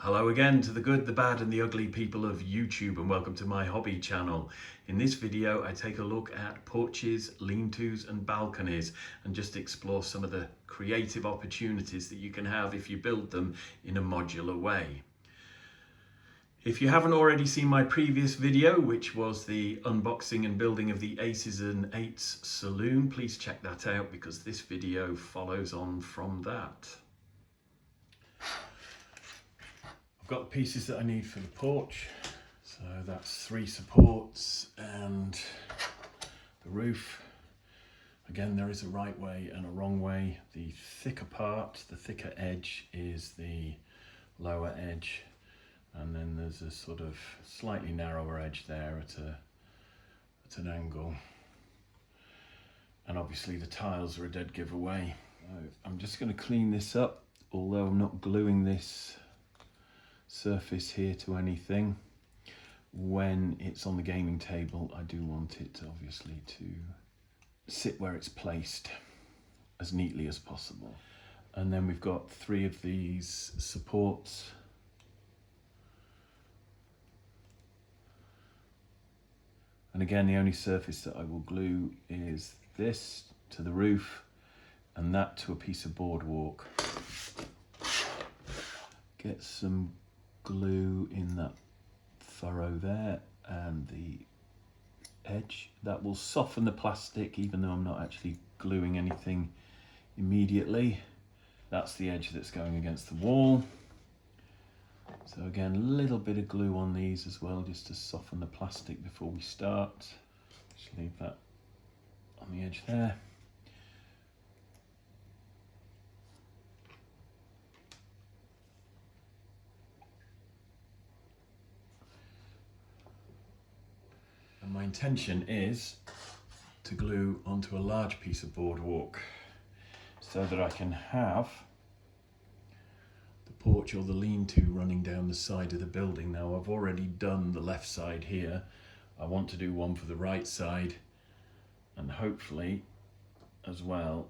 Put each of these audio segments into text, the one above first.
Hello again to the good, the bad and the ugly people of YouTube, and welcome to my hobby channel. In this video I take a look at porches, lean-tos and balconies and just explore some of the creative opportunities that you can have if you build them in a modular way. If you haven't already seen my previous video, which was the unboxing and building of the Aces and Eights saloon, please check that out because this video follows on from that. I've got the pieces that I need for the porch, so that's 3 supports and the roof. Again, there is a right way and a wrong way. The thicker part, the thicker edge, is the lower edge, and then there's a sort of slightly narrower edge there at an angle. And obviously the tiles are a dead giveaway. I'm just going to clean this up, although I'm not gluing this surface here to anything. When it's on the gaming table, I do want it obviously to sit where it's placed as neatly as possible. And then we've got 3 of these supports. And again, the only surface that I will glue is this to the roof and that to a piece of boardwalk. Get some glue in that furrow there and the edge. That will soften the plastic even though I'm not actually gluing anything immediately. That's the edge that's going against the wall. So again, a little bit of glue on these as well, just to soften the plastic before we start. Just leave that on the edge there. And my intention is to glue onto a large piece of boardwalk so that I can have the porch or the lean-to running down the side of the building. Now I've already done the left side here. I want to do one for the right side, and hopefully as well,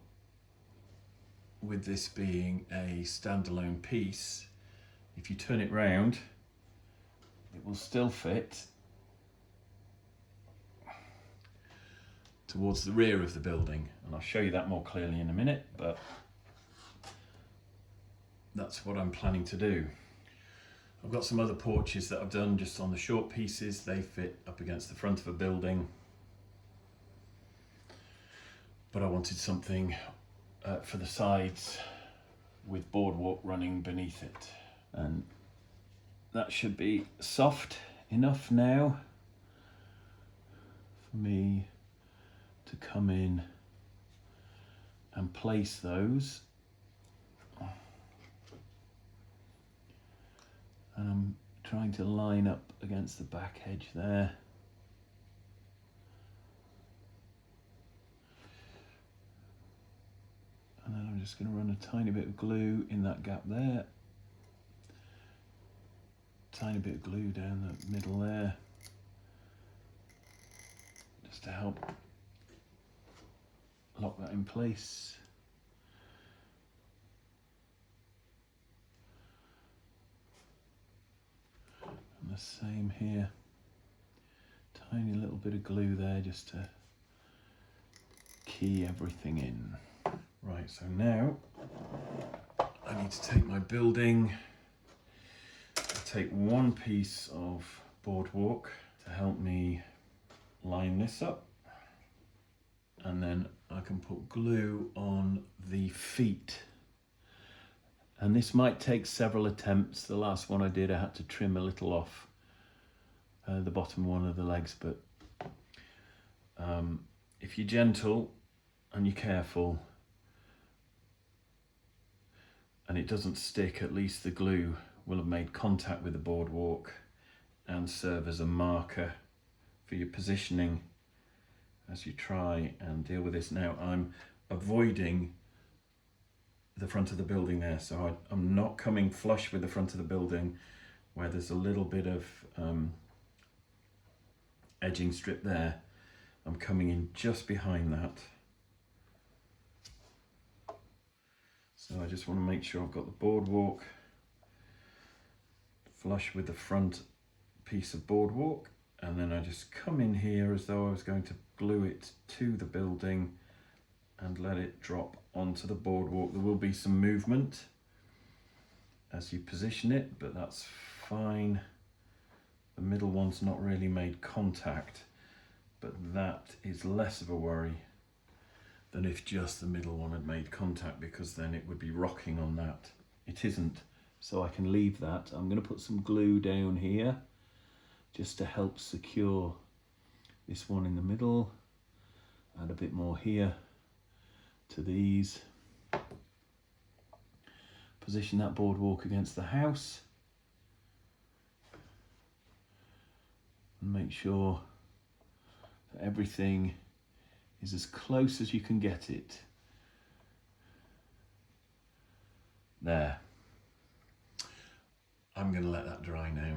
with this being a standalone piece, if you turn it round it will still fit towards the rear of the building, and I'll show you that more clearly in a minute, but that's what I'm planning to do. I've got some other porches that I've done just on the short pieces. They fit up against the front of a building, but I wanted something for the sides with boardwalk running beneath it, and that should be soft enough now for me to come in and place those. And I'm trying to line up against the back edge there. And then I'm just going to run a tiny bit of glue in that gap there. Tiny bit of glue down the middle there, just to help lock that in place. And the same here. Tiny little bit of glue there just to key everything in. Right, so now I need to take my building. I'll take 1 piece of boardwalk to help me line this up, and then I can put glue on the feet. And this might take several attempts. The last one I did, I had to trim a little off the bottom one of the legs, but if you're gentle and you're careful and it doesn't stick, at least the glue will have made contact with the boardwalk and serve as a marker for your positioning as you try and deal with this. Now I'm avoiding the front of the building there, so I'm not coming flush with the front of the building where there's a little bit of edging strip there. I'm coming in just behind that. So I just want to make sure I've got the boardwalk flush with the front piece of boardwalk, and then I just come in here as though I was going to glue it to the building and let it drop onto the boardwalk. There will be some movement as you position it, but that's fine. The middle one's not really made contact, but that is less of a worry than if just the middle one had made contact, because then it would be rocking on that. It isn't, so I can leave that. I'm going to put some glue down here just to help secure this one in the middle. Add a bit more here to these. Position that boardwalk against the house and make sure that everything is as close as you can get it. There. I'm going to let that dry now.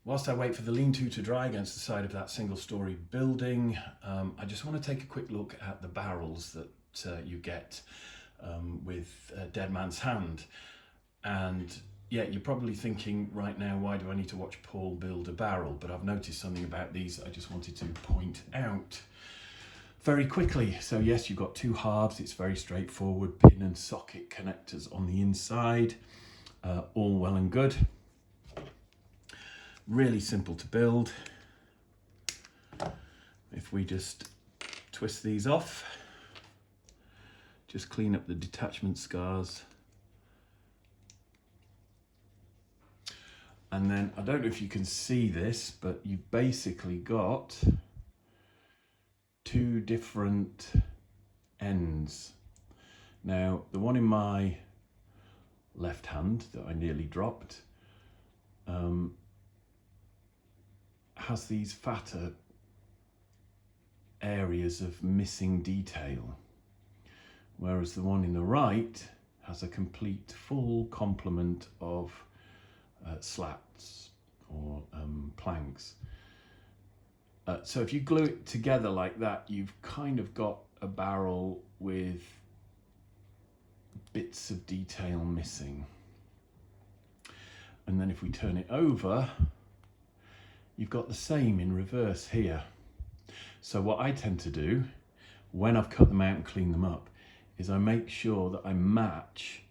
Whilst I wait for the lean-to dry against the side of that single-storey building, I just want to take a quick look at the barrels that you get with Dead Man's Hand. And yeah, you're probably thinking right now, why do I need to watch Paul build a barrel? But I've noticed something about these I just wanted to point out very quickly. So yes, you've got two halves. It's very straightforward, pin and socket connectors on the inside, all well and good. Really simple to build. If we just twist these off, just clean up the detachment scars. And then, I don't know if you can see this, but you've basically got two different ends. Now, the one in my left hand that I nearly dropped has these fatter areas of missing detail, whereas the one in the right has a complete full complement of slats or planks. So if you glue it together like that, you've kind of got a barrel with bits of detail missing. And then if we turn it over, you've got the same in reverse here. So what I tend to do when I've cut them out and cleaned them up is I make sure that I match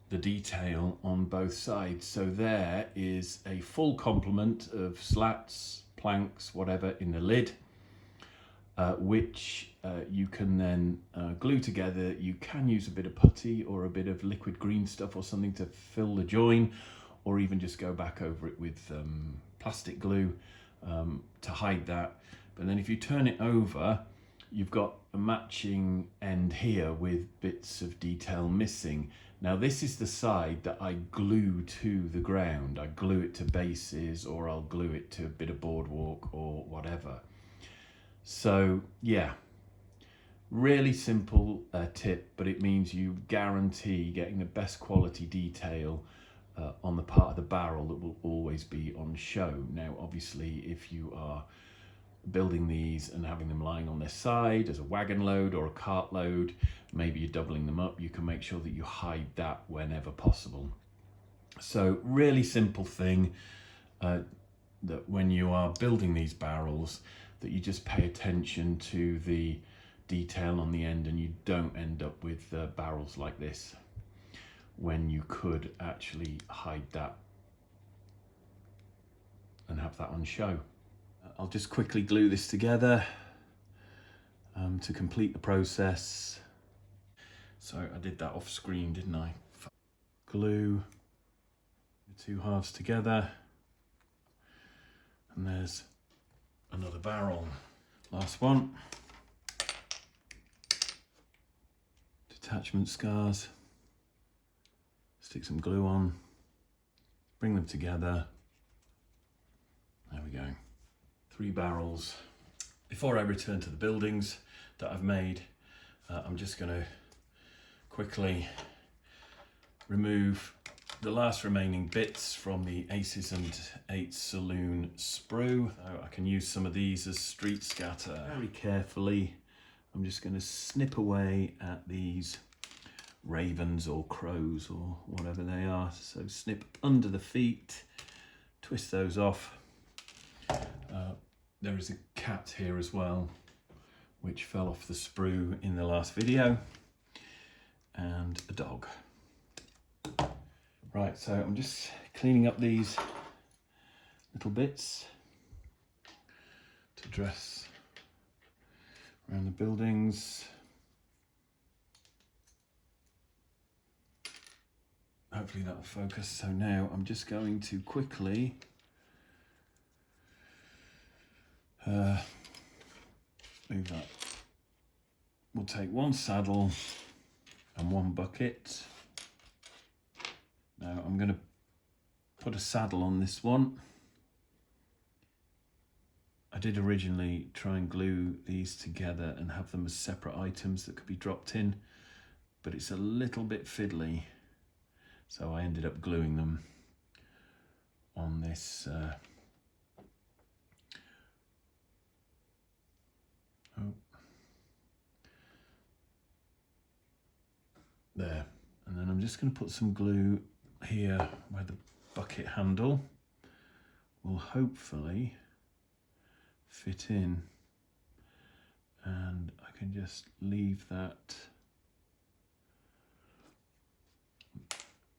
the detail on both sides. So there is a full complement of slats, planks, whatever in the lid, which you can then glue together. You can use a bit of putty or a bit of liquid green stuff or something to fill the join, or even just go back over it with plastic glue to hide that. But then if you turn it over, you've got a matching end here with bits of detail missing. Now this is the side that I glue to the ground. I glue it to bases, or I'll glue it to a bit of boardwalk or whatever. So yeah, really simple tip, but it means you guarantee getting the best quality detail on the part of the barrel that will always be on show. Now obviously if you are building these and having them lying on their side as a wagon load or a cart load, maybe you're doubling them up, you can make sure that you hide that whenever possible. So really simple thing, that when you are building these barrels, that you just pay attention to the detail on the end and you don't end up with barrels like this when you could actually hide that and have that on show. I'll just quickly glue this together to complete the process. So I did that off screen, didn't I? Glue the two halves together, and there's another barrel. Last one. Detachment scars. Stick some glue on, bring them together. There we go. 3 barrels. Before I return to the buildings that I've made, I'm just going to quickly remove the last remaining bits from the Aces and Eights saloon sprue. So I can use some of these as street scatter. Very carefully, I'm just going to snip away at these ravens or crows or whatever they are. So snip under the feet, twist those off. There is a cat here as well, which fell off the sprue in the last video, and a dog. Right, so I'm just cleaning up these little bits to dress around the buildings. Hopefully that'll focus. So now I'm just going to quickly move that. We'll take one saddle and one bucket. Now I'm going to put a saddle on this one. I did originally try and glue these together and have them as separate items that could be dropped in, but it's a little bit fiddly, so I ended up gluing them on this there. And then I'm just going to put some glue here where the bucket handle will hopefully fit in, and I can just leave that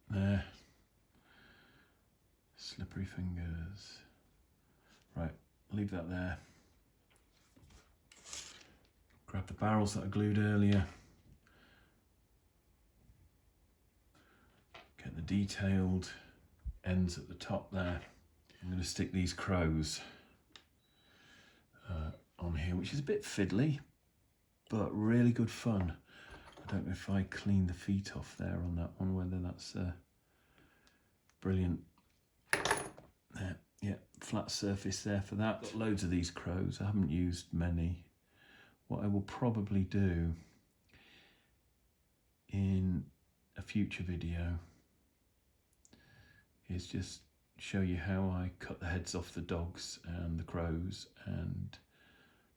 there. Slippery fingers. Right, leave that there. Grab the barrels that I glued earlier. Get the detailed ends at the top there. I'm going to stick these crows on here, which is a bit fiddly, but really good fun. I don't know if I clean the feet off there on that one, whether that's brilliant. There, yeah, flat surface there for that. Got loads of these crows. I haven't used many. What I will probably do in a future video is just show you how I cut the heads off the dogs and the crows and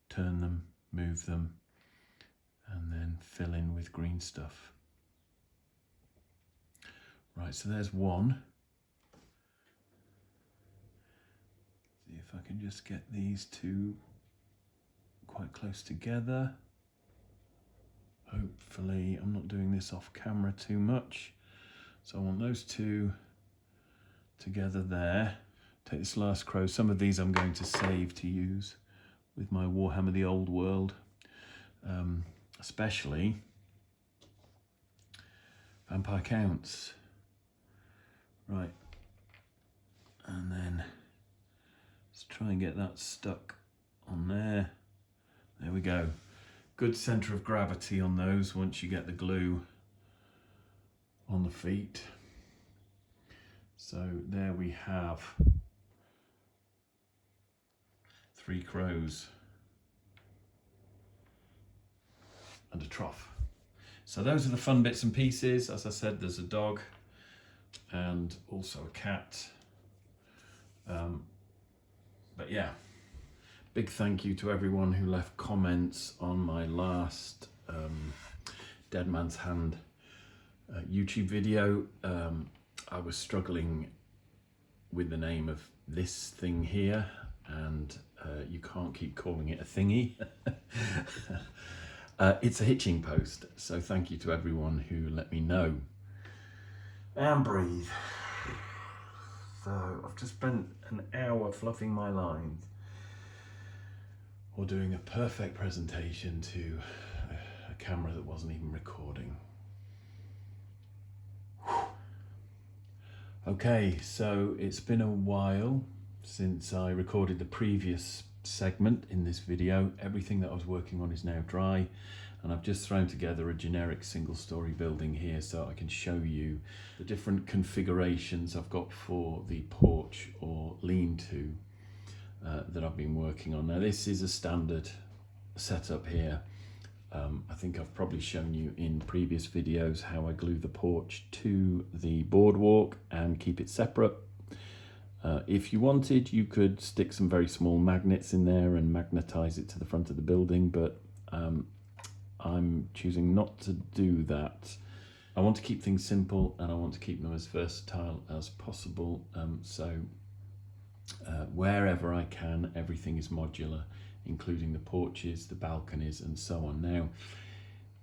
turn them, move them, and then fill in with green stuff. Right, so there's one. See if I can just get these two quite close together. Hopefully I'm not doing this off camera too much. So I want those two together there. Take this last crow. Some of these I'm going to save to use with my Warhammer the Old World, especially Vampire Counts. Right, and then let's try and get that stuck on there. There we go. Good centre of gravity on those once you get the glue on the feet. So there we have 3 crows and a trough. So those are the fun bits and pieces. As I said, there's a dog and also a cat. But yeah, big thank you to everyone who left comments on my last Dead Man's Hand YouTube video. I was struggling with the name of this thing here, and you can't keep calling it a thingy. It's a hitching post, so thank you to everyone who let me know. And breathe. So I've just spent an hour fluffing my lines or doing a perfect presentation to a camera that wasn't even recording. Okay, so it's been a while since I recorded the previous segment in this video. Everything that I was working on is now dry, and I've just thrown together a generic single-story building here so I can show you the different configurations I've got for the porch or lean-to that I've been working on. Now this is a standard setup here. I think I've probably shown you in previous videos how I glue the porch to the boardwalk and keep it separate. If you wanted, you could stick some very small magnets in there and magnetize it to the front of the building, but I'm choosing not to do that. I want to keep things simple and I want to keep them as versatile as possible. Wherever I can, everything is modular, including the porches, the balconies, and so on. Now,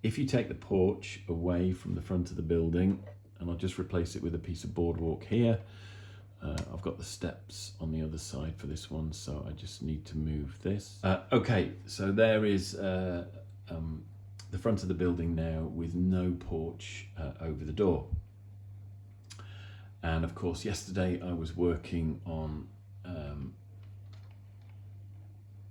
if you take the porch away from the front of the building, and I'll just replace it with a piece of boardwalk here. I've got the steps on the other side for this one, so I just need to move this. Okay, so there is the front of the building now with no porch over the door. And of course, yesterday I was working on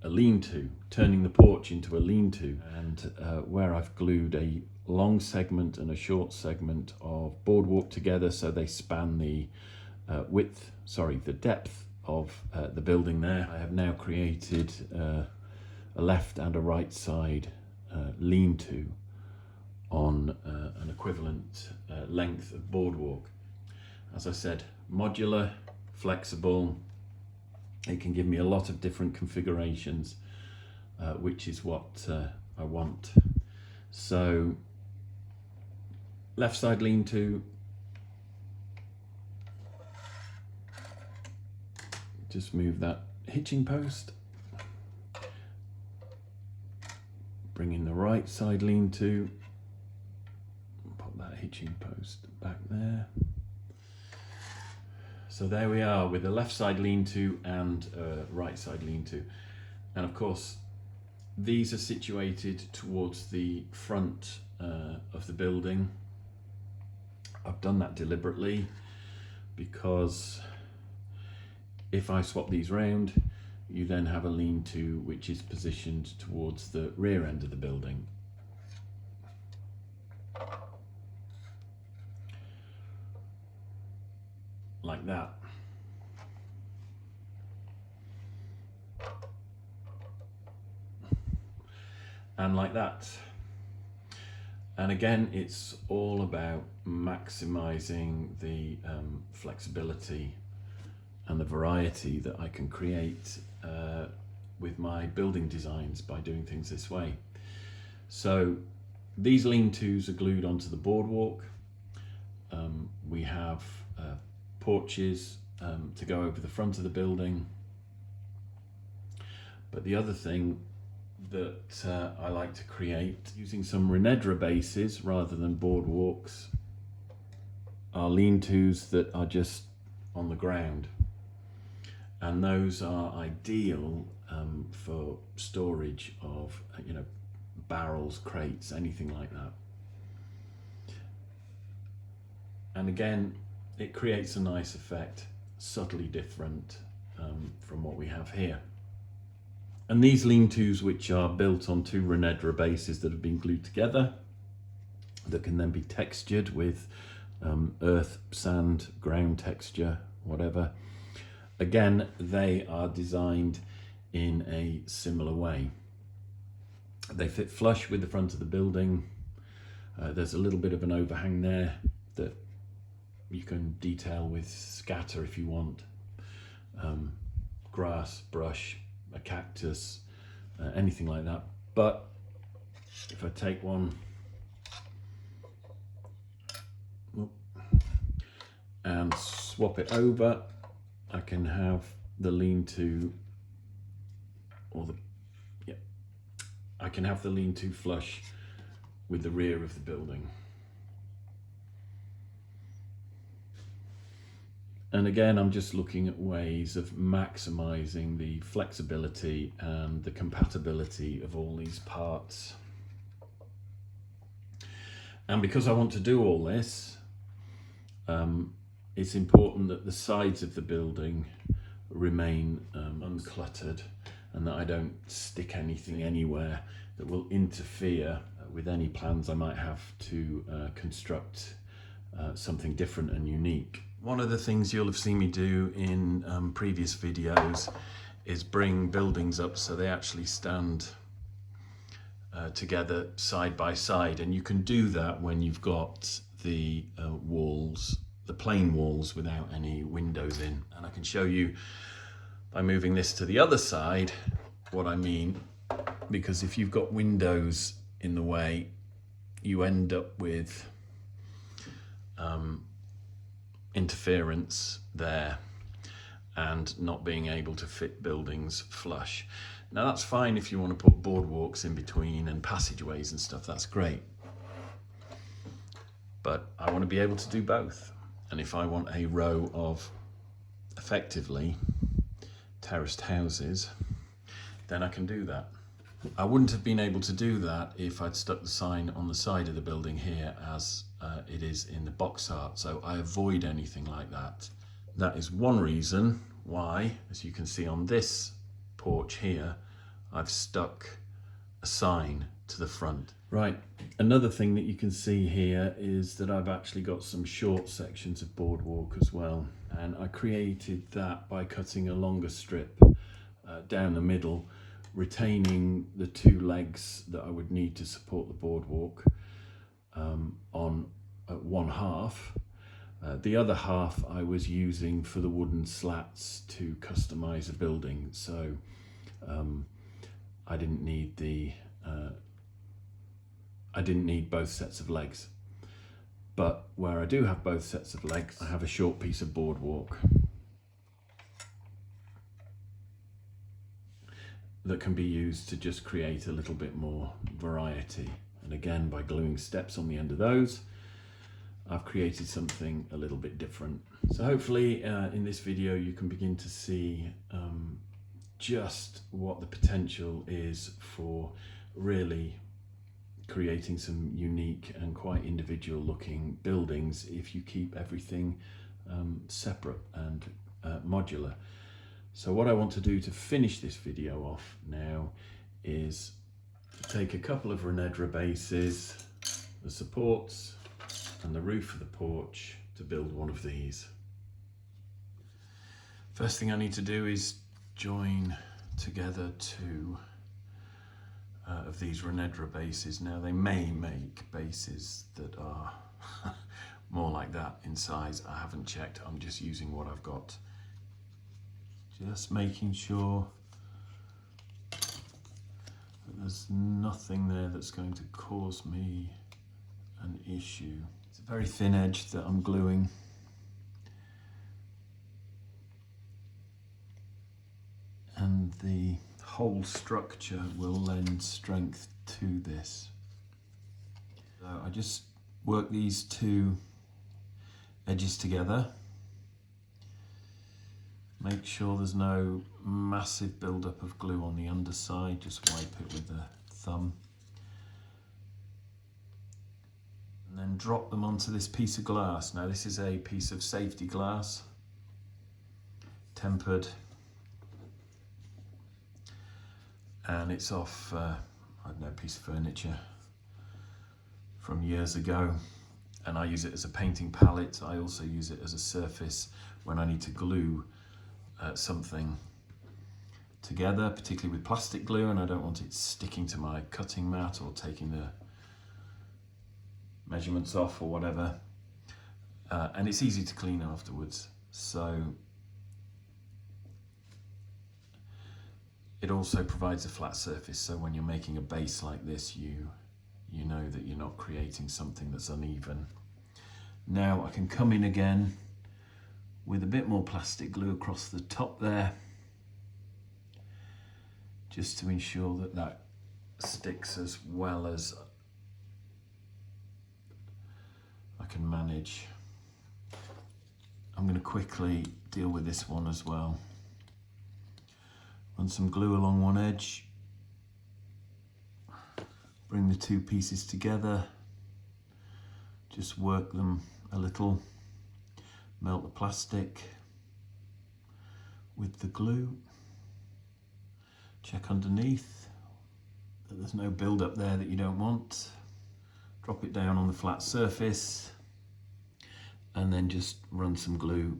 a lean-to, turning the porch into a lean-to, and where I've glued a long segment and a short segment of boardwalk together so they span the the depth of the building there. I have now created a left and a right side lean-to on an equivalent length of boardwalk. As I said, modular, flexible. It can give me a lot of different configurations, which is what I want. So, left side lean-to, just move that hitching post, bring in the right side lean-to, pop that hitching post back there. So there we are with the left side lean-to and right side lean-to. And of course, these are situated towards the front of the building. I've done that deliberately because if I swap these round, you then have a lean-to which is positioned towards the rear end of the building. Like that. And like that. And again, it's all about maximizing the flexibility and the variety that I can create with my building designs by doing things this way. So these lean-tos are glued onto the boardwalk. We have porches to go over the front of the building. But the other thing that I like to create, using some Renedra bases rather than boardwalks, are lean-tos that are just on the ground. And those are ideal for storage of, barrels, crates, anything like that. And again, it creates a nice effect, subtly different from what we have here. And these lean-tos, which are built on two Renedra bases that have been glued together, that can then be textured with earth, sand, ground texture, whatever. Again, they are designed in a similar way. They fit flush with the front of the building. There's a little bit of an overhang there that you can detail with scatter if you want. Grass, brush, a cactus, anything like that. But if I take one and swap it over, I can have the lean-to, I can have the lean-to flush with the rear of the building. And again, I'm just looking at ways of maximizing the flexibility and the compatibility of all these parts. And because I want to do all this, it's important that the sides of the building remain uncluttered and that I don't stick anything anywhere that will interfere with any plans I might have to construct something different and unique. One of the things you'll have seen me do in previous videos is bring buildings up so they actually stand together side by side, and you can do that when you've got the walls, the plain walls without any windows in. And I can show you by moving this to the other side what I mean, because if you've got windows in the way, you end up with interference there and not being able to fit buildings flush. Now that's fine if you want to put boardwalks in between and passageways and stuff, that's great. But I want to be able to do both. And if I want a row of effectively terraced houses, then I can do that. I wouldn't have been able to do that if I'd stuck the sign on the side of the building here as it is in the box art, so I avoid anything like that. That is one reason why, as you can see on this porch here, I've stuck a sign to the front. Right, another thing that you can see here is that I've actually got some short sections of boardwalk as well, and I created that by cutting a longer strip down the middle, retaining the two legs that I would need to support the boardwalk on one half. The other half I was using for the wooden slats to customize a building, so I didn't need both sets of legs. But where I do have both sets of legs, I have a short piece of boardwalk that can be used to just create a little bit more variety. And again, by gluing steps on the end of those, I've created something a little bit different. So hopefully in this video you can begin to see just what the potential is for really creating some unique and quite individual looking buildings if you keep everything separate and modular. So what I want to do to finish this video off now is take a couple of Renedra bases, the supports and the roof of the porch to build one of these. First thing I need to do is join together two of these Renedra bases. Now they may make bases that are more like that in size. I haven't checked, I'm just using what I've got. Just making sure that there's nothing there that's going to cause me an issue. It's a very thin edge that I'm gluing. And the whole structure will lend strength to this. So I just work these two edges together. Make sure there's no massive buildup of glue on the underside, just wipe it with the thumb. And then drop them onto this piece of glass. Now this is a piece of safety glass, tempered, and it's off, I don't know, a piece of furniture from years ago. And I use it as a painting palette. I also use it as a surface when I need to glue something together, particularly with plastic glue, and I don't want it sticking to my cutting mat or taking the measurements off or whatever. And it's easy to clean afterwards. So it also provides a flat surface, so when you're making a base like this, you know that you're not creating something that's uneven. Now I can come in again with a bit more plastic glue across the top there, just to ensure that that sticks as well as I can manage. I'm going to quickly deal with this one as well. Run some glue along one edge, bring the two pieces together, just work them a little, melt the plastic with the glue, check underneath that there's no build up there that you don't want, drop it down on the flat surface, and then just run some glue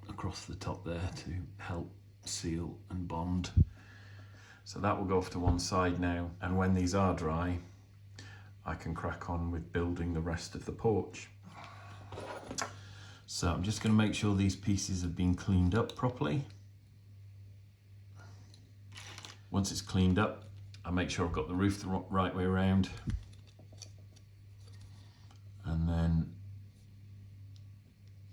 across the top there to help seal and bond. So that will go off to one side now, and when these are dry I can crack on with building the rest of the porch. So I'm just going to make sure these pieces have been cleaned up properly. Once it's cleaned up, I make sure I've got the roof the right way around, and then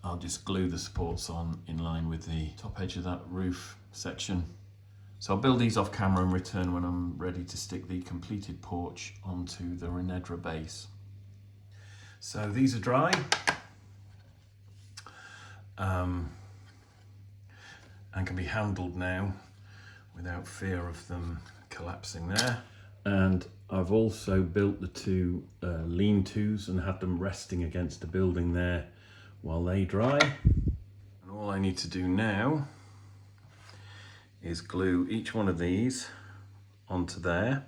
I'll just glue the supports on in line with the top edge of that roof section. So I'll build these off camera and return when I'm ready to stick the completed porch onto the Renedra base. So these are dry. And can be handled now without fear of them collapsing there. And I've also built the two lean-tos and had them resting against the building there while they dry. And all I need to do now is glue each one of these onto there.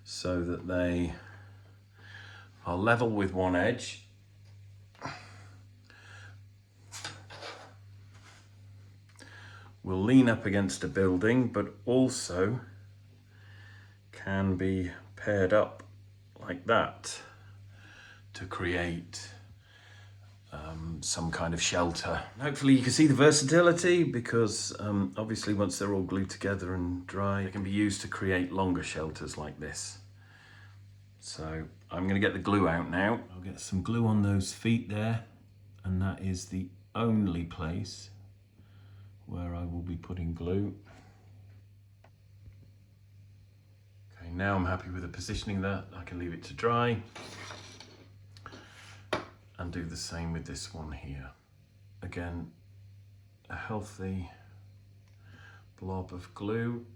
So that they are level with one edge. Will lean up against a building, but also can be paired up like that to create some kind of shelter. Hopefully you can see the versatility, because obviously once they're all glued together and dry, they can be used to create longer shelters like this. So I'm going to get the glue out now. I'll get some glue on those feet there, and that is the only place where I will be putting glue. Okay, now I'm happy with the positioning there. I can leave it to dry and do the same with this one here. Again, a healthy blob of glue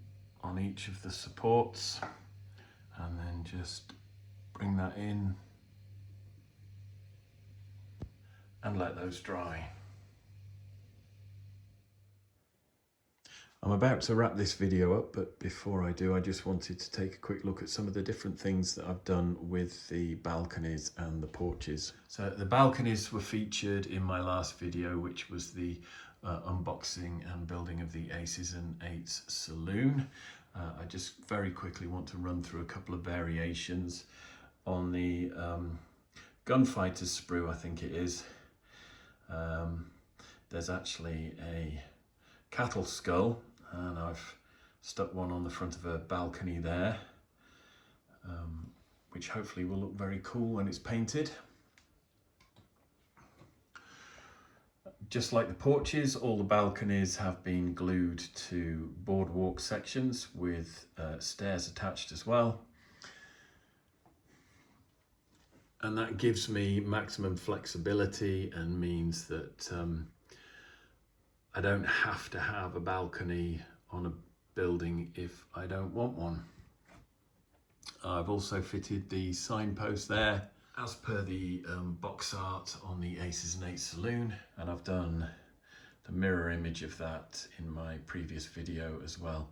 on each of the supports, and then just bring that in and let those dry. I'm about to wrap this video up, but before I do, I just wanted to take a quick look at some of the different things that I've done with the balconies and the porches. So the balconies were featured in my last video, which was the unboxing and building of the Aces and Eights saloon. I just very quickly want to run through a couple of variations on the gunfighter sprue, I think it is. There's actually a cattle skull, and I've stuck one on the front of a balcony there, which hopefully will look very cool when it's painted. Just like the porches, all the balconies have been glued to boardwalk sections with stairs attached as well. And that gives me maximum flexibility and means that I don't have to have a balcony on a building if I don't want one. I've also fitted the signpost there as per the box art on the Aces and Eights saloon, and I've done the mirror image of that in my previous video as well.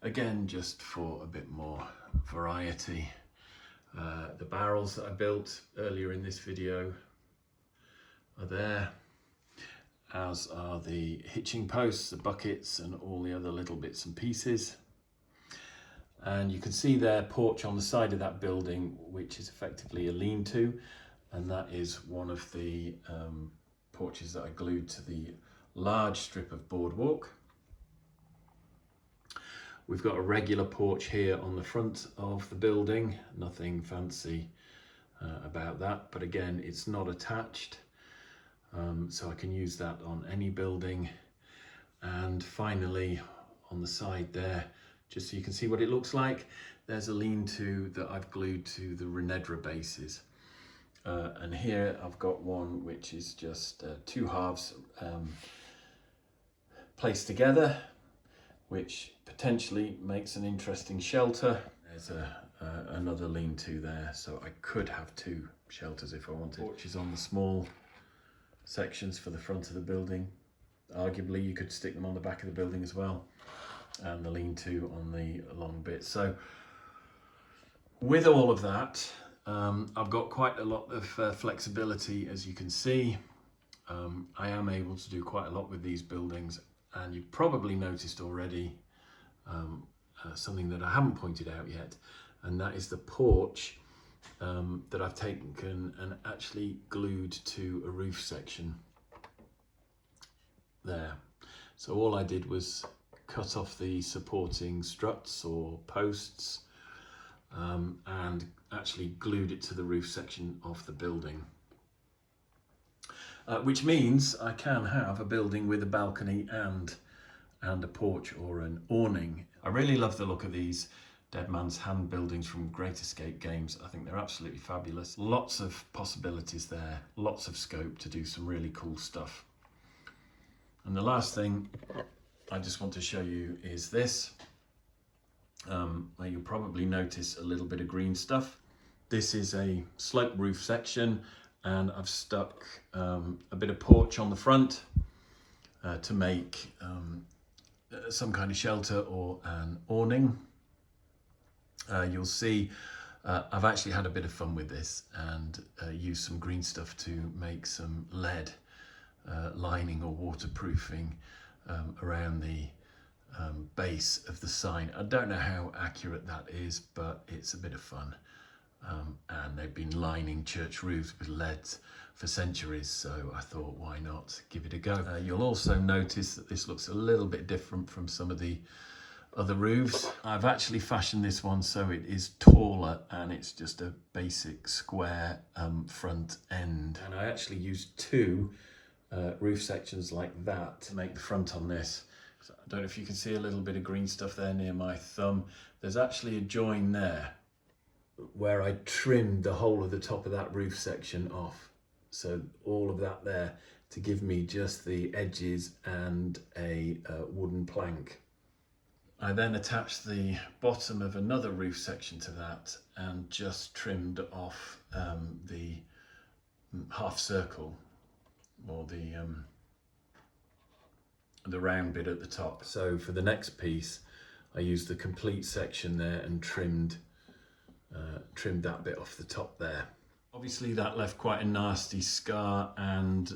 Again, just for a bit more variety. The barrels that I built earlier in this video are there, as are the hitching posts, the buckets, and all the other little bits and pieces. And you can see their porch on the side of that building, which is effectively a lean-to, and that is one of the porches that I glued to the large strip of boardwalk. We've got a regular porch here on the front of the building, nothing fancy about that, but again, it's not attached, so I can use that on any building. And finally, on the side there, just so you can see what it looks like, there's a lean-to that I've glued to the Renedra bases. And here I've got one which is just two halves placed together, which potentially makes an interesting shelter. There's another lean-to there, so I could have two shelters if I wanted. Porches on the small sections for the front of the building. Arguably you could stick them on the back of the building as well, and the lean-to on the long bit. So with all of that, I've got quite a lot of flexibility, as you can see. I am able to do quite a lot with these buildings, and you've probably noticed already something that I haven't pointed out yet, and that is the porch that I've taken and actually glued to a roof section there. So all I did was cut off the supporting struts or posts, and actually glued it to the roof section of the building. Which means I can have a building with a balcony and a porch or an awning. I really love the look of these Dead Man's Hand buildings from Great Escape games. I think they're absolutely fabulous. Lots of possibilities there, lots of scope to do some really cool stuff. And the last thing I just want to show you is this, where you'll probably notice a little bit of green stuff. This is a sloped roof section, and I've stuck a bit of porch on the front to make some kind of shelter or an awning. You'll see I've actually had a bit of fun with this and used some green stuff to make some lead lining or waterproofing around the base of the sign. I don't know how accurate that is, but it's a bit of fun. And they've been lining church roofs with lead for centuries, so I thought, why not give it a go? You'll also notice that this looks a little bit different from some of the other roofs. I've actually fashioned this one so it is taller, and it's just a basic square front end. And I actually used two roof sections like that to make the front on this. So I don't know if you can see a little bit of green stuff there near my thumb. There's actually a join there where I trimmed the whole of the top of that roof section off. So all of that there to give me just the edges and a wooden plank. I then attached the bottom of another roof section to that and just trimmed off the half circle, or the round bit at the top. So for the next piece, I used the complete section there and trimmed that bit off the top there. Obviously that left quite a nasty scar, and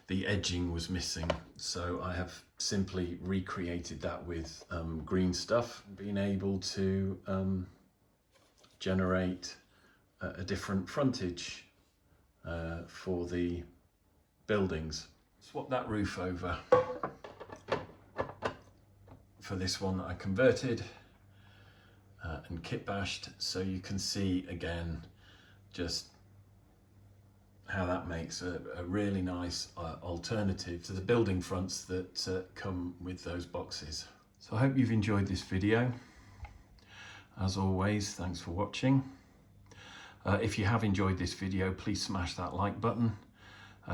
the edging was missing, so I have simply recreated that with green stuff, being able to generate a different frontage for the buildings. Swap that roof over for this one that I converted and kit bashed, so you can see again just how that makes a really nice alternative to the building fronts that come with those boxes. So I hope you've enjoyed this video. As always, thanks for watching. If you have enjoyed this video, please smash that like button.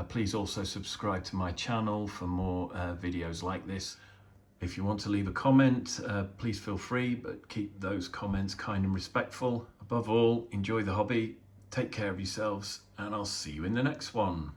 Please also subscribe to my channel for more videos like this. If you want to leave a comment, please feel free, but keep those comments kind and respectful. Above all, enjoy the hobby, take care of yourselves, and I'll see you in the next one.